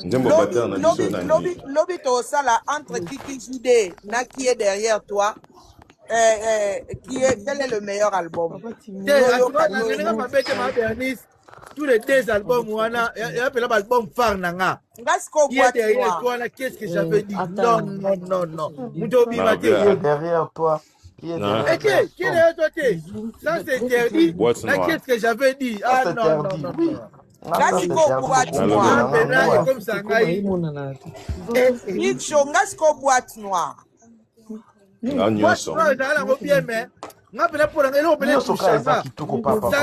Nzembo bater na biso nani. lobi tosala entre Kiki Jude na qui est derrière toi quel est le meilleur album Tous les deux albums, il y a un album phare nanga. Ngasiko Qui est boîte derrière noire toi là? Qu'est-ce que j'avais dit? Non. Moutobi Ah, m'a bien. Qui est dit. derrière toi? Qui est Non. derrière toi? Qui est derrière toi? Ça c'est interdit. Boîte Là, noire. qu'est-ce que j'avais dit? Ah c'est non. interdit. Ngasiko boîte Alors, noire Maintenant, comme ça, Big Show ngasiko boîte noire Ah, nyonso. Ça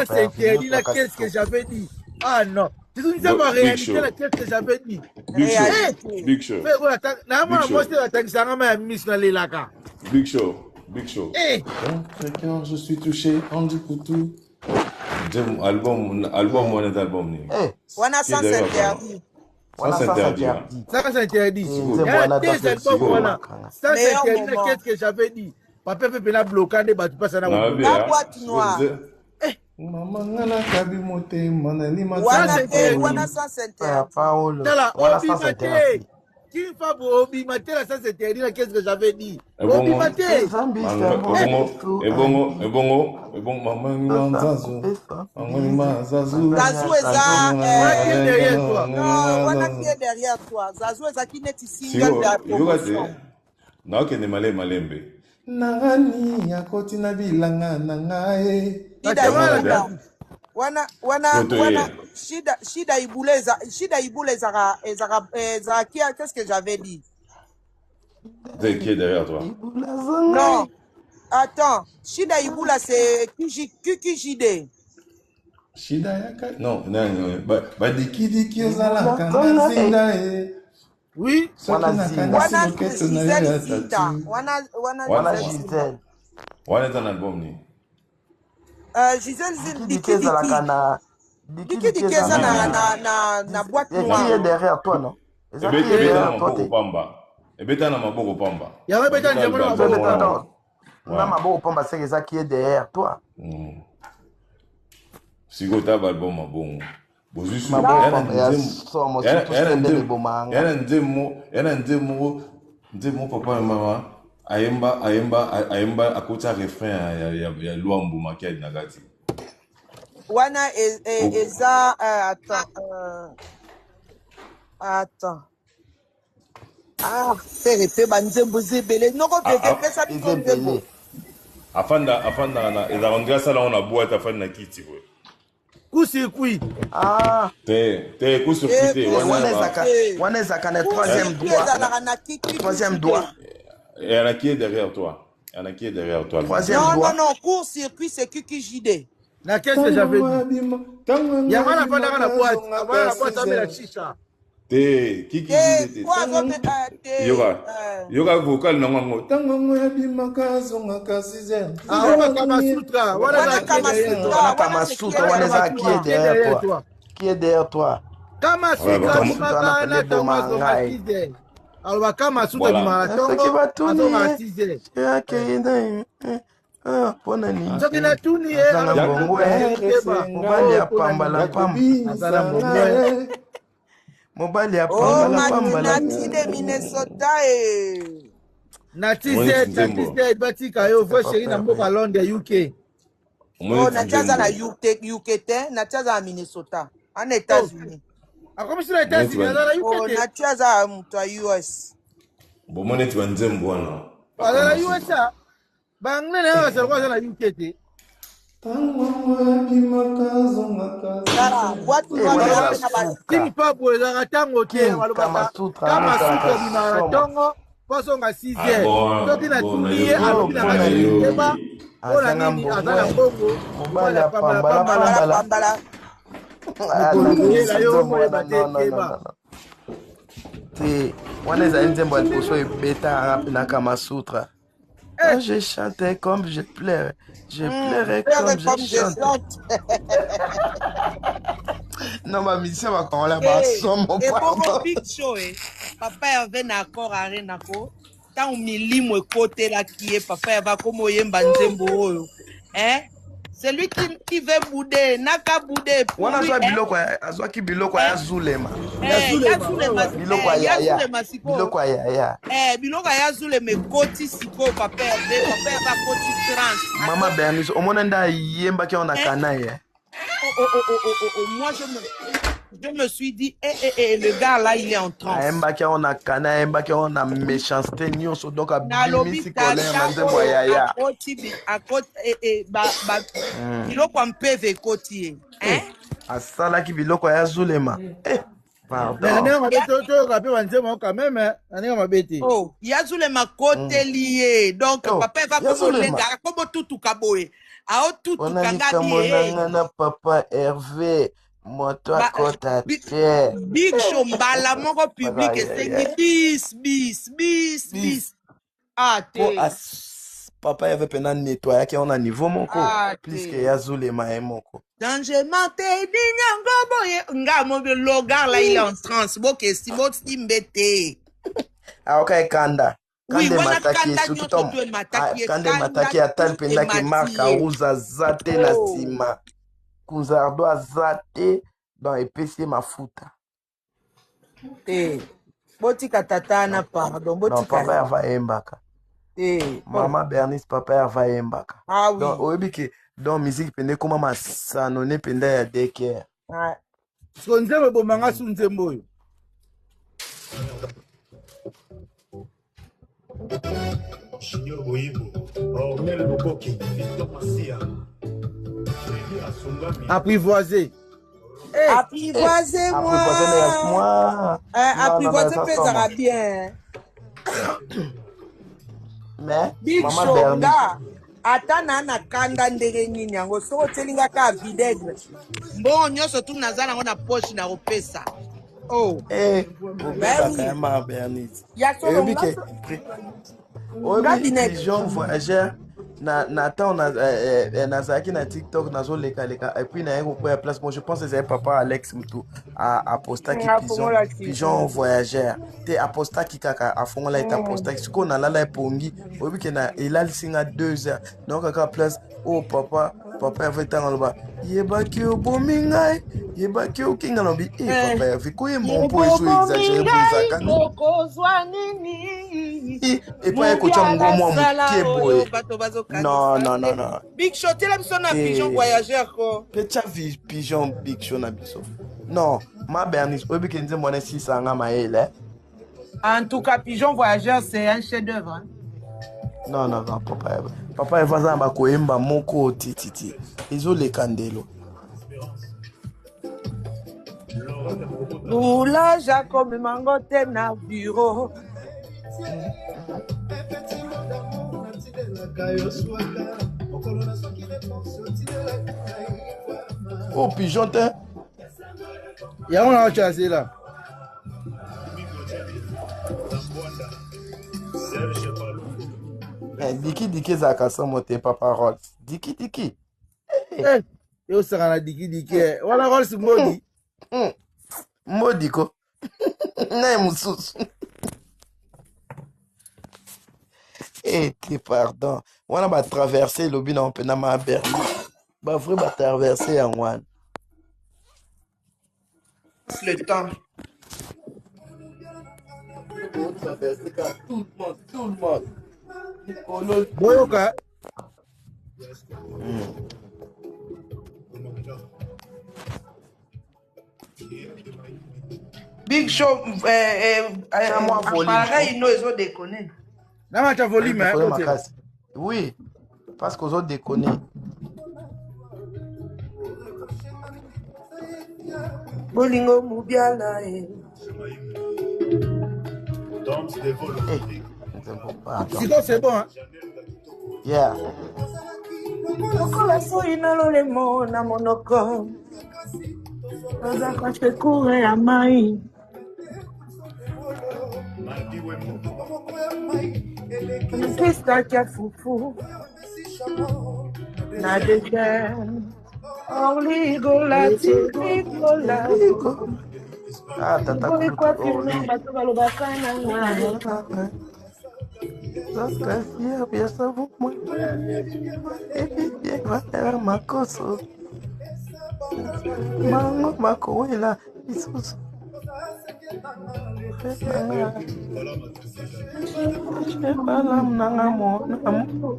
c'est interdit là. Qu'est-ce que j'avais dit? Ah non. C'est une Big réalité Show. là. Qu'est-ce que j'avais dit? Big Show. Réalité. Big Show. Big Show. Big Show. Eh, Dans ce cœur, je suis touché, on dit pour tout. Album, on est album. ni. Eh, wana Qui est sans derrière interdit voilà, Ça, ça c'est interdit. s'interdit. ça c'est interdit. Mm. Il y a des albums voilà. Ça c'est Meilleur interdit. moment. Qu'est-ce que j'avais dit? Papa peut pas bloquer des bâtiments pas ça n'a Ah, pas. bien. La boîte noire. Maman, ngana kabi motema, nani wana matanga. wana sans Ah, interdit Paolo. Tala, Voilà, Obi ça Maté. s'interdit. Qui va pour Obi Maté là, ça c'est interdit là. Qu'est-ce que j'avais dit? Eh bon, Obi moi. Maté. Zambi, Ebongo, maman, ngana zazu. Maman, zazu. Zazu eza Qui est derrière toi? non wana qui est derrière toi Zazu ezaki neti single Siko, ya yoka te. promotion Naokende malembe. Nangani akoti na bilanga na ngai. wana Photo ye. shida ibule ezaka qu'est-ce que j'avais dit Qui est derrière toi? non attends shida ibula c'est QQJD Shida yaka? Non. Badiki ozalaka na zinda e. Oui. Soki nakanisi wana loketo na yo Gisèle ya Zita tatu. wana Wana Gisèle Zita. Gisèle. Wana eza na album ni. Gisèle Zita Diki ezalaka na. Diki eza na boîte Qui est noire derrière toi, non? Eza qui est Ebeta na derrière toi, maboko te? pamba. Ebeta na maboko pamba. Il y avait peut-être un diamant Attends, dans attends. Na maboko pamba c'est eza qui est derrière toi. Siko ta album mabongo. Bozusu. Maboko pamba ya somo surtout sembele bomanga. Yana ndemo papa na mama. Ayemba akota refrain ya Luambo Makiadi na kati. wana eza attends fere pe banzembo zebele noko pesa biso nzembo Afanda na ezarondra sala on a boîte afanda na kiti boy. Coup-circuit. Ah, Te kusurkuite wana ezaka na troisième doigt. Troisième doigt. Et elle qui est derrière toi. y en a qui est derrière toi. Troisième Non, doigt. non, non, court-circuit, c'est Kiki Na qu'est-ce que j'avais dit? Y'a la fin dans la boîte. Avant la boîte, ça met la chicha. Kiki JD. Quoi, Yoga vocal nango. Tango ya bimaka zonga 6h. Ah, on va Kamasutra. Voilà Kamasutra, voilà qui est derrière toi. Qui est derrière toi? Kamasutra, bimaka na Thomas zonga 6h. Alors, Kamasutra, bimaka Tongo, à 6h. Soki na tuni mobali apambala mobali apambala pambala de Minnesota na tz batika yo vo chéri na mboka Londres UK. Oh, na tiaza na UK te, na tiaza na Minnesota, en États-Unis. Comme si les États-Unis na UK. Oh, na tiaza mtu US. Bomone tu nzembo wana. Ala US a bangle na sa kwa na UK te. King Pablo ezaka tango te balobaka Kamasutra bimaka na Tongo posonga 6h. Soki na tuni ye alobi na kashiteba mpona nini aza na mbongo mobali apambala yo moyeba te keba te wana ezali nzembo ya liboso ebeta na Kamasutra. Je chantais comme je pleurais. Je pleurais comme je chante. Non, ma mission va quand là bas son mon papa. Big show papa avait na accord arrêt nako. Tant milimo côté là qui est papa va comme oyemba nzembo oyo. Celui qui veut bouder, naka bouder. Wana zo biloko azwa ki biloko ya Zulema. Biloko ya. Biloko ya. Biloko ya Zulema koti siko papa va koti trans. Mama Bernice, omona nda yemba ki on a kanaye. Moi je me suis dit le gars là il est en transe. Yemba ki on a kanaye, yemba ki on a méchanceté nyonso donc a bimisi colère na nzembo ya. Biloko mpeve koti asalaki biloko ya Zulema. Pardon. Oh, ya Zulema kote lié. Donc papa va comme le gars comme tout kaboé. A tout kanga na papa Hervé. Moto à côté à terre. Big show mbala moko public bis. Ah papa avait pena nettoyer qui on a niveau moko plus que ya Zulema et moko. Danger mante dinyango boye nga mo logar là il est en transe bo que si bo timbete. Ah OK kanda. Oui, voilà mataki surtout kanda mataki atal penda ke marka uza zate na sima. Kuzardo azate dans epesi mafuta. Botika tatana pardon botika. Non papa va embaka. Mama Bernice papa va embaka. Ah oui. Donc oyebi ke dans musique pende koma masanone penda ya deker. So nzembo bomanga su nzembo oyo. Junior Boyibo, Ornel Bokoki, Victor Massia. Apprivoiser. Apprivoisez-moi. Apprivoiser pesera bien. Mais Big Maman show Bernice. nga. Atana na kanda ndenge nini yango so telinga ka vinaigre. Bon nyonso tu nazana ngona poche na opesa. Oh. Maman Bernice. Ya solo pigeon voyageur na temps nazalaki na TikTok nazoleka et puis na yeko kwa place bon je pense que c'est papa Alex Mutu a postaki pigeon voyageur te apostaki kaka afongola eta postaki siko na lala epongi obi ke na elali singa 2 heures donc kaka place oh papa avait tant loba yebaki obomingai yebaki okinga lobi papa avait koye mon po eso exagérer pour ça kozwa nini et pas écouter mon gros moitié boy non Big Show tela biso na pigeon voyageur ko pecha pigeon Big Show na biso non ma Bernice obi kenze mona 600 nga maele en tout cas pigeon voyageur c'est un chef d'œuvre hein? Non papa va zamba koyemba moko tititi ezoleka ndelo Lula Jacob Mangote na bureau Oh, pigeon, t'es. Il y a un chassé là. Diki zaka somo te papa Rolls. Diki. Eh, yo saka diki. Wala Rolls modi. Modi ko. Na mususu. Pardon. Wana ba traverser lobi na mpena ma Berlin. Ba vrai ba traverser en one. Le temps. Tout le monde. Boyoka. Big Show, pareil, nous, ils ont déconné. Na match volume, hein. Oui, parce qu'ils ont déconné. Bolingo Mubiala. C'est bon, hein. Yeah. Lokola soina lolemo na monoko. Oza kache kure ya mai. Kista kia fufu. Na deje. Orligola tiligola. Ah, tata kutu. Makoso mango makowela isusu ebalam nanga monamu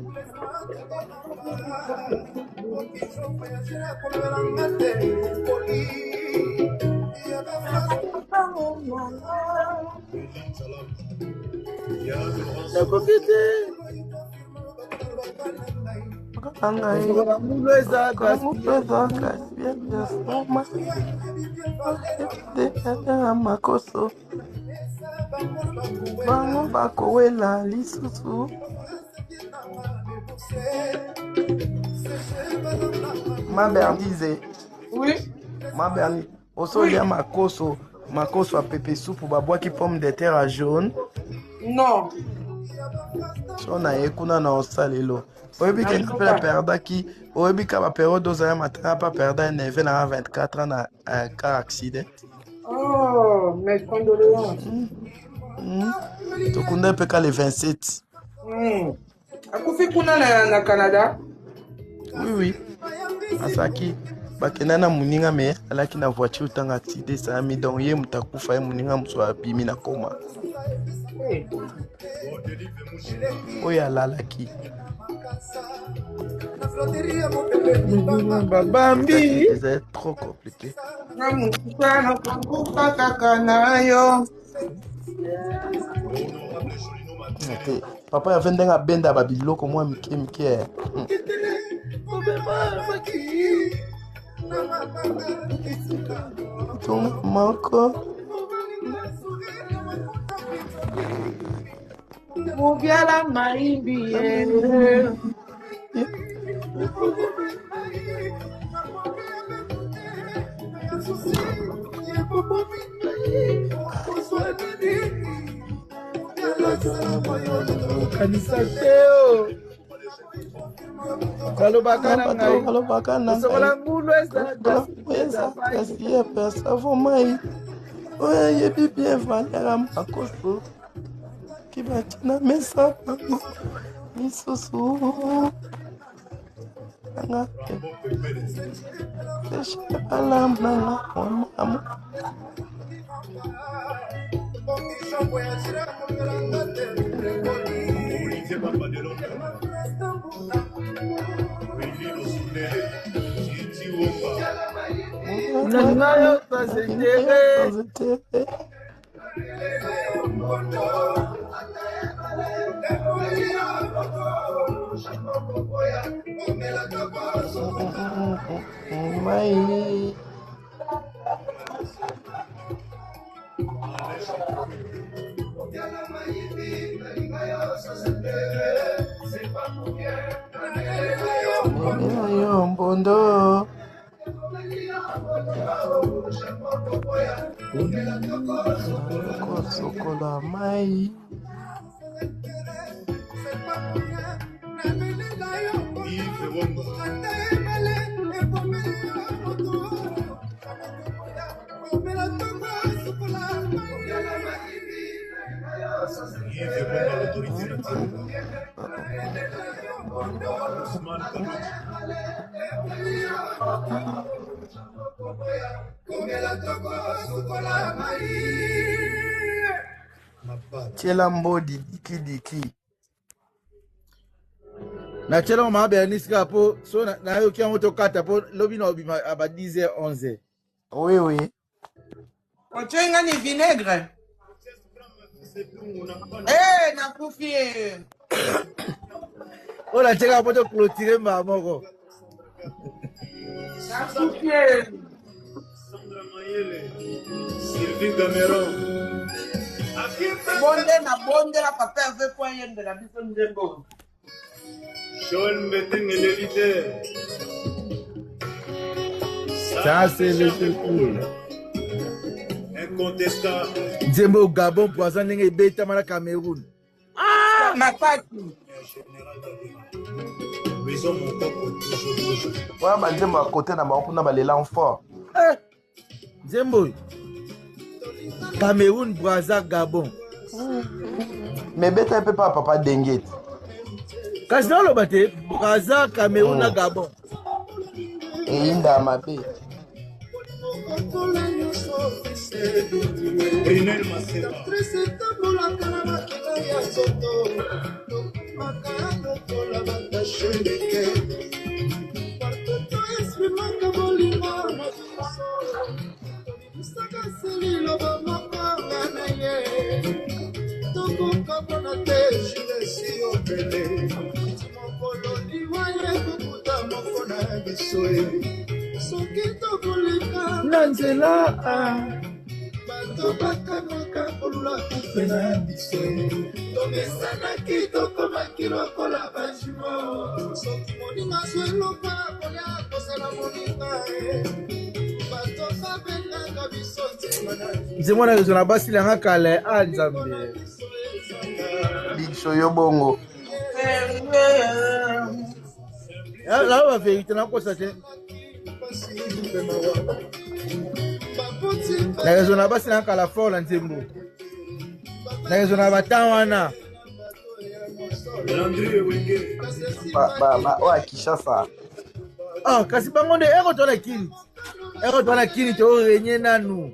La coquette. makoso bango bakowela lisusu Mabernize. Oui. Mabernize. Osolia makoso a pepe soupe babwaki pomme de terre à jaune. Non. So na ekuna na osalelo. Oyebi ke na perdaki, oyebi ka ba période ozaya matanga pa perda neve na 24 ans na car accident. Oh, mes condoléances. Tokunda pe ka le 27. Akufi kuna na Canada? Oui. Asaki bakena na muninga me alaki na voiture tanga accident sa mi donc ye mutakufa ye muninga mso abimi na koma. Oya lalaki. Bambi. C'est trop compliqué. Papa ya vendenga benda babiloko mwa mike. Tonga moko. Mubiala maimbi. Anisateo. Kalau bakana ngai. Sokola ngulu esa. Kasi pesa vomai. Oya yebi bien valera makoso. Kibatina mesa pango. Misusu. Anga. Desha alam nanga onamu. Nangayo tazentere. Mai. Kondo. Sokola mai. Chelambo diki. Na chela ma berniska po so na yo ki moto kata po lobi na obi aba 10h 11h. Oui. Ochenga ni vinaigre. Eh, na kufi. Oh la chela po to clôturer ma moko. Na kufi. Sandra Mayele, Sylvie Cameron. Bonde la papa veut point de la biso nzembo. Sean Betting et le leader. Ça c'est le cool. Incontestable. Nzembo Gabon poisson ndenge beta mala Cameroun. Ah, ma pati. Maison mon papa toujours. Ouais, bah Nzembo à côté na ba kuna ba l'élan fort. Nzembo Cameroun, Brazza, Gabon. Mais beta un peu pas papa dengue. Kasi na lo bate Brazza, Cameroun na Gabon. Et inda mabe. Brunel Maseba. Nanzela Nzemona yezo na basi langa kale Nzambe Big Show yo bongo. La va vérité na kosa te. Na yezo na basi langa kala fort la Nzembo. Na yezo na batawana. Landry Wenge. Ba Kishasa. Ah, kasi bango de ero to la kini. Ero to la kini to renye nanu.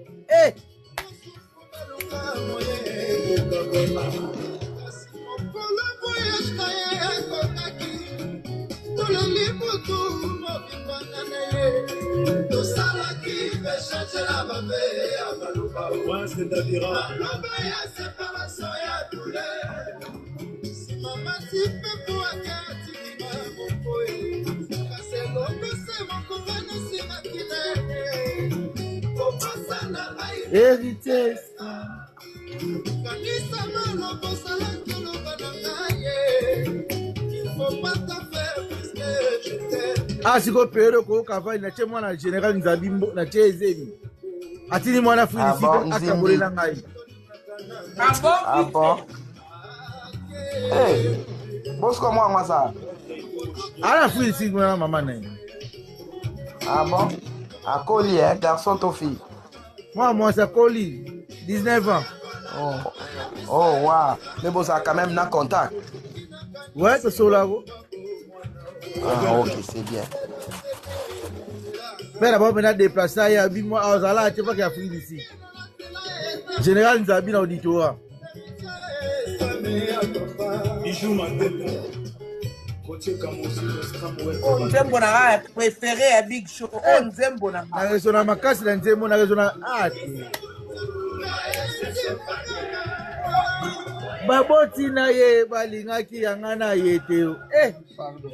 Hérité. Ah, si ko pero ko kava na che mwana General Nzabimbo na che ezemi. Atini mwana Filisi akabole na ngai. Ah bon. Hey. Boss comment moi ça? Ala Filisi mwana mama na. Ah bon. À collier garçon to fille. Moi ça Koli 19 ans. Oh wow. Mais bon ça quand même na contact. Ouais, c'est ça là. Ah OK, c'est bien. Mais d'abord on a déplacé à Bimo Azala, tu vois qu'il y a Filisi. Général Nzabi na auditoire. Nzembo na préféré à Big Show. Nzembo na. Na raison na makasi na Nzembo na raison na baboti na ye balingaki yanga na ye te. Pardon.